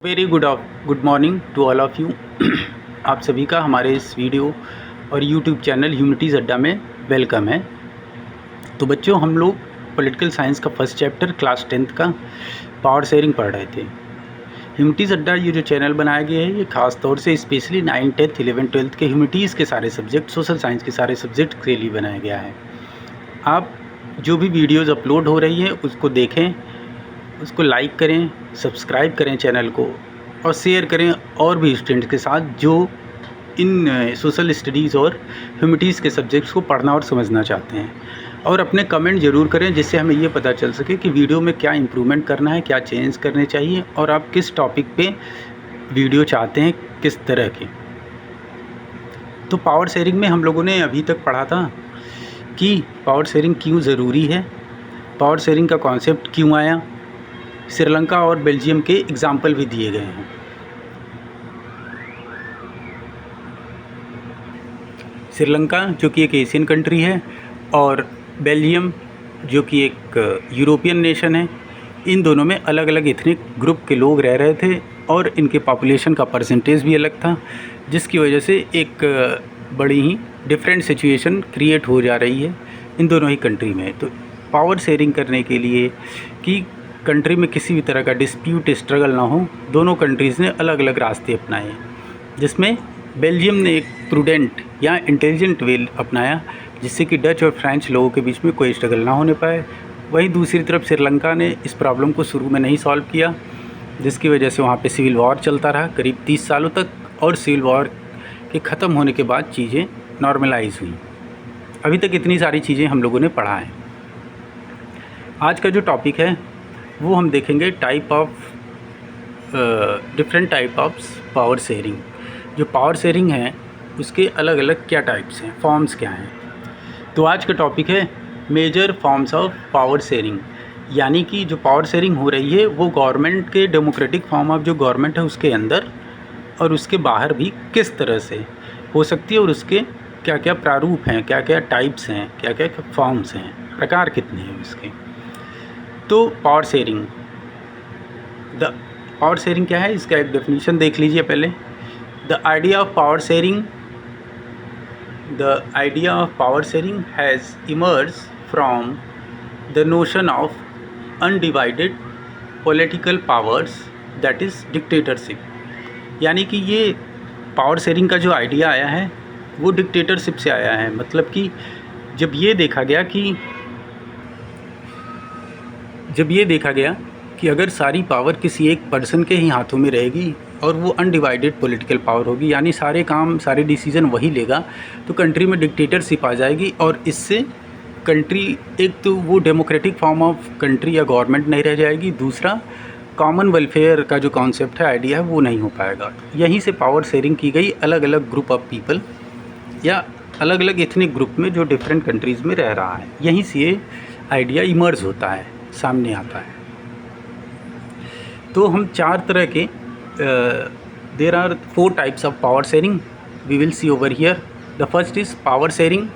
Very good morning to all of you. आप सभी का हमारे इस वीडियो और यूट्यूब चैनल ह्यूमैनिटीज़ अड्डा में वेलकम है। तो बच्चों, हम लोग पॉलिटिकल साइंस का फर्स्ट चैप्टर क्लास 10th का पावर शेयरिंग पढ़ रहे थे। ह्यूमैनिटीज़ अड्डा ये जो चैनल बनाया गया है, ये खास तौर से specially 9th 10th 11th 12th के ह्यूमैनिटीज़ के सारे सब्जेक्ट, सोशल साइंस के सारे सब्जेक्ट के लिए बनाया गया है। आप जो भी वीडियोज़ अपलोड हो रही है उसको देखें, उसको लाइक करें, सब्सक्राइब करें चैनल को और शेयर करें और भी स्टूडेंट्स के साथ जो इन सोशल स्टडीज़ और ह्यूमैनिटीज़ के सब्जेक्ट्स को पढ़ना और समझना चाहते हैं। और अपने कमेंट ज़रूर करें जिससे हमें ये पता चल सके कि वीडियो में क्या इम्प्रूवमेंट करना है, क्या चेंज करने चाहिए और आप किस टॉपिक पे वीडियो चाहते हैं, किस तरह के। तो पावर शेयरिंग में हम लोगों ने अभी तक पढ़ा था कि पावर शेयरिंग क्यों ज़रूरी है, पावर शेयरिंग का कॉन्सेप्ट क्यों आया, श्रीलंका और बेल्जियम के एग्जाम्पल भी दिए गए हैं। श्रीलंका जो कि एक एशियन कंट्री है और बेल्जियम जो कि एक यूरोपियन नेशन है, इन दोनों में अलग अलग एथनिक ग्रुप के लोग रह रहे थे और इनके पॉपुलेशन का परसेंटेज भी अलग था, जिसकी वजह से एक बड़ी ही डिफरेंट सिचुएशन क्रिएट हो जा रही है इन दोनों ही कंट्री में। तो पावर शेयरिंग करने के लिए कि कंट्री में किसी भी तरह का डिस्प्यूट, स्ट्रगल ना हो, दोनों कंट्रीज़ ने अलग अलग रास्ते अपनाए, जिसमें बेल्जियम ने एक प्रूडेंट या इंटेलिजेंट वे अपनाया जिससे कि डच और फ्रेंच लोगों के बीच में कोई स्ट्रगल ना होने पाए। वहीं दूसरी तरफ श्रीलंका ने इस प्रॉब्लम को शुरू में नहीं सॉल्व किया, जिसकी वजह से वहाँ पे सिविल वॉर चलता रहा करीब 30 सालों तक, और सिविल वॉर के ख़त्म होने के बाद चीज़ें नॉर्मलाइज हुई। अभी तक इतनी सारी चीज़ें हम लोगों ने पढ़ा है। आज का जो टॉपिक है वो हम देखेंगे different type of power sharing. जो पावर शेयरिंग है उसके अलग अलग क्या टाइप्स हैं, फॉर्म्स क्या हैं। तो आज का टॉपिक है major forms of power sharing, यानी कि जो पावर शेयरिंग हो रही है वो गवर्नमेंट के डेमोक्रेटिक फॉर्म ऑफ जो गवर्नमेंट है उसके अंदर और उसके बाहर भी किस तरह से हो सकती है और उसके क्या क्या प्रारूप हैं, क्या क्या टाइप्स हैं, क्या क्या फॉर्म्स हैं, प्रकार कितने हैं उसके। तो पावर शेयरिंग क्या है, इसका एक डेफिनेशन देख लीजिए पहले। The idea of power sharing has emerge from the notion of undivided political powers, that is dictatorship. यानी कि ये पावर शेयरिंग का जो आइडिया आया है वो डिक्टेटरशिप से आया है। मतलब कि जब ये देखा गया कि अगर सारी पावर किसी एक पर्सन के ही हाथों में रहेगी और वो अनडिवाइडेड पॉलिटिकल पावर होगी, यानी सारे काम, सारे डिसीजन वही लेगा, तो कंट्री में डिक्टेटरशिप आ जाएगी और इससे कंट्री, एक तो वो डेमोक्रेटिक फॉर्म ऑफ कंट्री या गवर्नमेंट नहीं रह जाएगी, दूसरा कॉमन वेलफेयर का जो कॉन्सेप्ट है, आइडिया है, वो नहीं हो पाएगा। यहीं से पावर शेयरिंग की गई अलग अलग ग्रुप ऑफ पीपल या अलग अलग एथनिक ग्रुप में जो डिफरेंट कंट्रीज़ में रह रहा है, यहीं से ये आइडिया इमर्ज होता है, सामने आता है। तो हम चार तरह के there are 4 types of power sharing we will see over here. The first is power sharing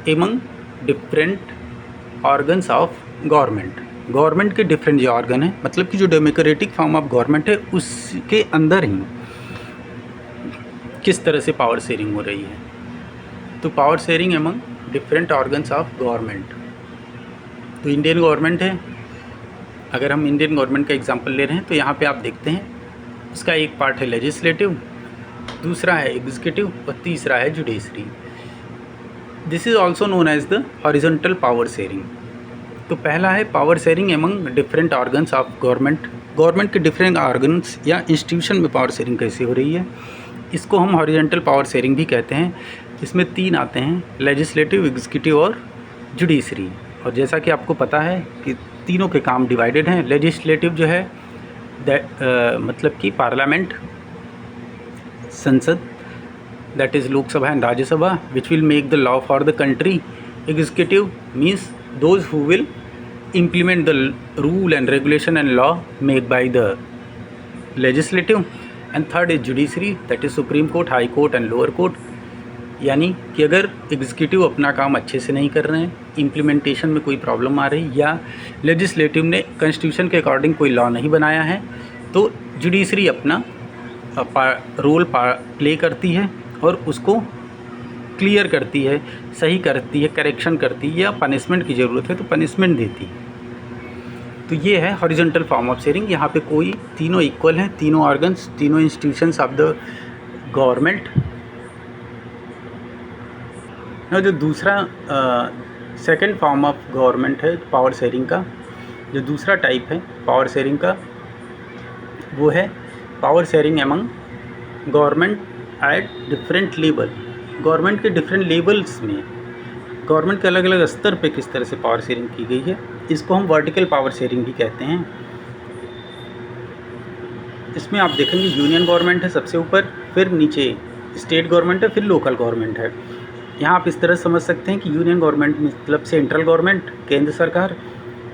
among different organs of government के डिफरेंट जो ऑर्गन है, मतलब कि जो डेमोक्रेटिक फॉर्म ऑफ गवर्नमेंट है उसके अंदर ही किस तरह से पावर शेयरिंग हो रही है। तो power sharing among different organs of government, तो इंडियन गवर्नमेंट है, अगर हम इंडियन गवर्नमेंट का एग्जांपल ले रहे हैं तो यहाँ पे आप देखते हैं उसका एक पार्ट है लेजिस्लेटिव, दूसरा है एग्जीक्यूटिव और तीसरा है judiciary. This is also known as the horizontal power sharing. तो पहला है power sharing among different organs of government के डिफरेंट ऑर्गन्स या इंस्टीट्यूशन में पावर शेयरिंग कैसे हो रही है, इसको हम हॉरिजॉन्टल पावर शेयरिंग भी कहते हैं। इसमें 3 आते हैं, लेजिस्लेटिव, एग्जीक्यूटिव और जुडिशरी। और जैसा कि आपको पता है कि तीनों के काम डिवाइडेड हैं। लेजिस्लेटिव जो है मतलब कि पार्लियामेंट, संसद, that is Lok Sabha and Rajya Sabha, which will make the law for the country. Executive means those who will implement the rule and regulation and law made by the legislative, and third is judiciary, that is supreme court, high court and lower court। यानी कि अगर executive अपना काम अच्छे से नहीं कर रहे हैं, इम्प्लीमेंटेशन में कोई प्रॉब्लम आ रही, या लेजिस्लेटिव ने कॉन्स्टिट्यूशन के अकॉर्डिंग कोई लॉ नहीं बनाया है, तो जुडिशरी अपना रोल प्ले करती है और उसको क्लियर करती है, सही करती है, करेक्शन करती है, या पनिशमेंट की ज़रूरत है तो पनिशमेंट देती है। तो ये है हॉरिजॉन्टल फॉर्म ऑफ शेयरिंग। यहाँ पे कोई तीनों इक्वल हैं, तीनों ऑर्गन्स, तीनों इंस्टीट्यूशंस ऑफ द गवर्नमेंट। और जो दूसरा सेकंड फॉर्म ऑफ गवर्नमेंट है पावर शेयरिंग का, जो दूसरा टाइप है पावर शेयरिंग का, वो है power sharing among government at different level. Government के डिफरेंट लेवल्स में, गवर्नमेंट के अलग अलग स्तर पे किस तरह से पावर शेयरिंग की गई है, इसको हम वर्टिकल पावर शेयरिंग भी कहते हैं। इसमें आप देखेंगे यूनियन गवर्नमेंट है सबसे ऊपर, फिर नीचे स्टेट गवर्नमेंट है, फिर लोकल गवर्नमेंट है। यहाँ आप इस तरह समझ सकते हैं कि यूनियन गवर्नमेंट मतलब सेंट्रल गवर्नमेंट, केंद्र सरकार,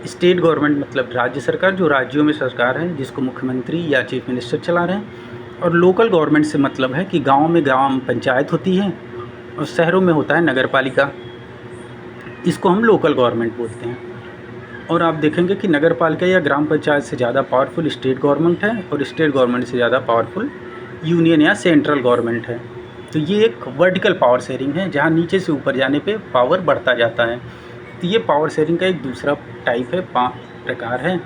स्टेट गवर्नमेंट मतलब राज्य सरकार, जो राज्यों में सरकार है जिसको मुख्यमंत्री या चीफ मिनिस्टर चला रहे हैं, और लोकल गवर्नमेंट से मतलब है कि गाँव में ग्राम पंचायत होती है और शहरों में होता है नगर पालिका, इसको हम लोकल गवर्नमेंट बोलते हैं। और आप देखेंगे कि नगर पालिका या ग्राम पंचायत से ज़्यादा पावरफुल स्टेट गवर्नमेंट है और स्टेट गवर्नमेंट से ज़्यादा पावरफुल यूनियन या सेंट्रल गवर्नमेंट है। तो ये एक वर्टिकल पावर शेयरिंग है जहाँ नीचे से ऊपर जाने पे पावर बढ़ता जाता है। तो ये पावर शेयरिंग का एक दूसरा टाइप है, प्रकार है,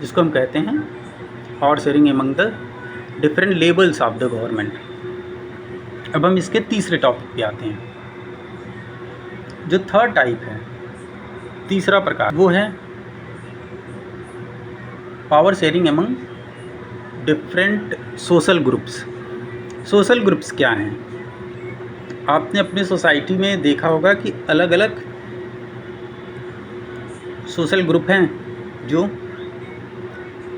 जिसको हम कहते हैं power sharing among the different levels of the government. अब हम इसके तीसरे टॉपिक पे आते हैं। जो थर्ड टाइप है, तीसरा प्रकार, वो है power sharing among different social groups. Social groups क्या हैं? आपने अपनी सोसाइटी में देखा होगा कि अलग अलग सोशल ग्रुप हैं जो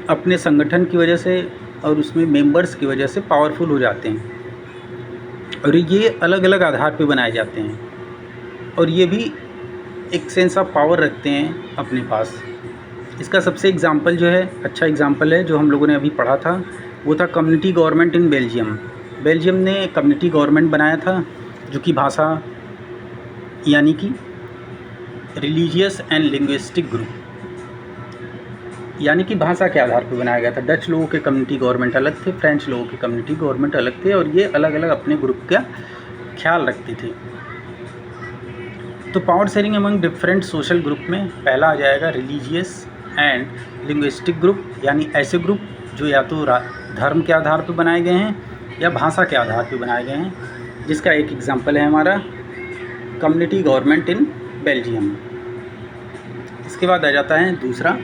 अपने संगठन की वजह से और उसमें मेंबर्स की वजह से पावरफुल हो जाते हैं, और ये अलग अलग आधार पे बनाए जाते हैं, और ये भी एक सेंस ऑफ पावर रखते हैं अपने पास। इसका सबसे एग्जांपल जो है, अच्छा एग्जांपल है जो हम लोगों ने अभी पढ़ा था, वो था community government in Belgium. Belgium ने कम्युनिटी गवर्नमेंट बनाया था, जो कि भाषा यानी कि रिलीजियस एंड लिंग्विस्टिक ग्रुप, यानी कि भाषा के आधार पर बनाया गया था। डच लोगों के कम्युनिटी गवर्नमेंट अलग थे, फ्रेंच लोगों के कम्युनिटी गवर्नमेंट अलग थे, और ये अलग अलग अपने ग्रुप का ख्याल रखते थे। तो power sharing among different social group में पहला आ जाएगा रिलीजियस एंड लिंग्विस्टिक ग्रुप, यानी ऐसे ग्रुप जो या तो धर्म के आधार पर बनाए गए हैं या भाषा के आधार पर बनाए गए हैं, जिसका एक एग्जांपल है हमारा कम्युनिटी गवर्नमेंट इन बेल्जियम। इसके बाद आ जाता है दूसरा,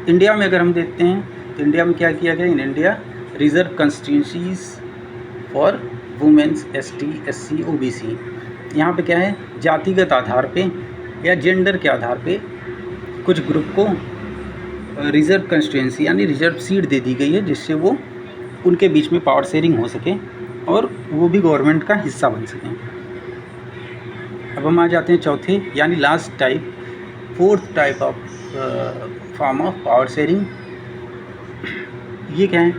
इंडिया में अगर हम देखते हैं तो इंडिया में क्या किया गया, in India reserved constituencies for womens, ST, SC, OBC। यहाँ पे क्या है, जातिगत आधार पे या जेंडर के आधार पे कुछ ग्रुप को रिजर्व कंस्टिट्यूंसी यानी रिजर्व सीट दे दी गई है, जिससे वो उनके बीच में पावर शेयरिंग हो सके और वो भी गवर्नमेंट का हिस्सा बन सकें। अब हम आ जाते हैं चौथे यानी last type, fourth type of form of power sharing. ये क्या है?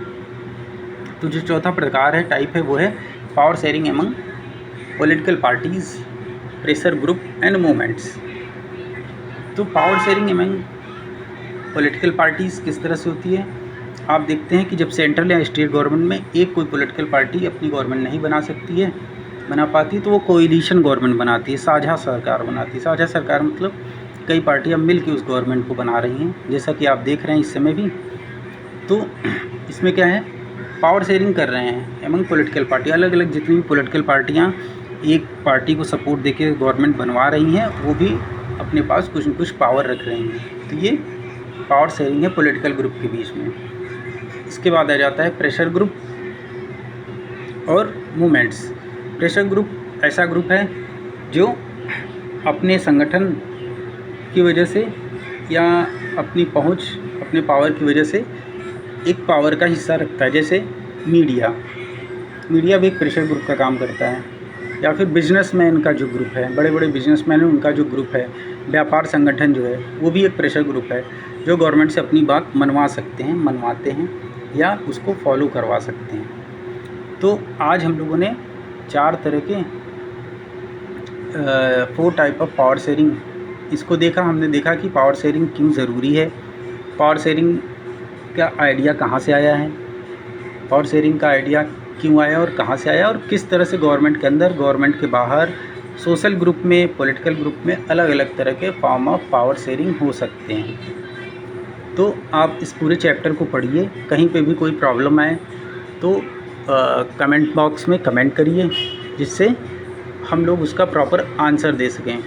तो जो चौथा प्रकार है, टाइप है, वो है power sharing among political parties, pressure group and movements. तो power sharing among political parties किस तरह से होती है? आप देखते हैं कि जब सेंट्रल या स्टेट गवर्नमेंट में एक कोई पॉलिटिकल पार्टी अपनी गवर्नमेंट नहीं बना पाती, तो वो कोएलिशन गवर्नमेंट बनाती है, साझा सरकार बनाती है। साझा सरकार मतलब कई पार्टियां मिल के उस गवर्नमेंट को बना रही हैं, जैसा कि आप देख रहे हैं इस समय भी। तो इसमें क्या है, पावर शेयरिंग कर रहे हैं एमंग पॉलिटिकल पार्टी। अलग अलग जितनी भी पॉलिटिकल पार्टियां एक पार्टी को सपोर्ट देके गवर्नमेंट बनवा रही हैं, वो भी अपने पास कुछ न कुछ पावर रख रही हैं। तो ये पावर शेयरिंग है पॉलिटिकल ग्रुप के बीच में। इसके बाद आ जाता है प्रेशर ग्रुप और मूवमेंट्स। प्रेशर ग्रुप ऐसा ग्रुप है जो अपने संगठन की वजह से या अपनी पहुंच, अपने पावर की वजह से एक पावर का हिस्सा रखता है। जैसे मीडिया भी एक प्रेशर ग्रुप का काम करता है, या फिर बिजनेसमैन का जो ग्रुप है, बड़े बड़े बिजनेसमैन हैं उनका जो ग्रुप है, व्यापार संगठन जो है वो भी एक प्रेशर ग्रुप है, जो गवर्नमेंट से अपनी बात मनवाते हैं या उसको फॉलो करवा सकते हैं। तो आज हम लोगों ने 4 तरह के 4 टाइप ऑफ पावर शेयरिंग इसको देखा। हमने देखा कि पावर शेयरिंग क्यों ज़रूरी है, पावर शेयरिंग का आइडिया कहाँ से आया है, पावर शेयरिंग का आइडिया क्यों आया और कहाँ से आया, और किस तरह से गवर्नमेंट के अंदर, गवर्नमेंट के बाहर, सोशल ग्रुप में, पॉलिटिकल ग्रुप में अलग अलग तरह के फॉर्म ऑफ पावर शेयरिंग हो सकते हैं। तो आप इस पूरे चैप्टर को पढ़िए। कहीं पे भी कोई प्रॉब्लम आए तो कमेंट बॉक्स में कमेंट करिए, जिससे हम लोग उसका प्रॉपर आंसर दे सकें।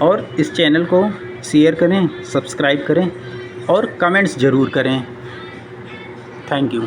और इस चैनल को शेयर करें, सब्सक्राइब करें और कमेंट्स ज़रूर करें। Thank you.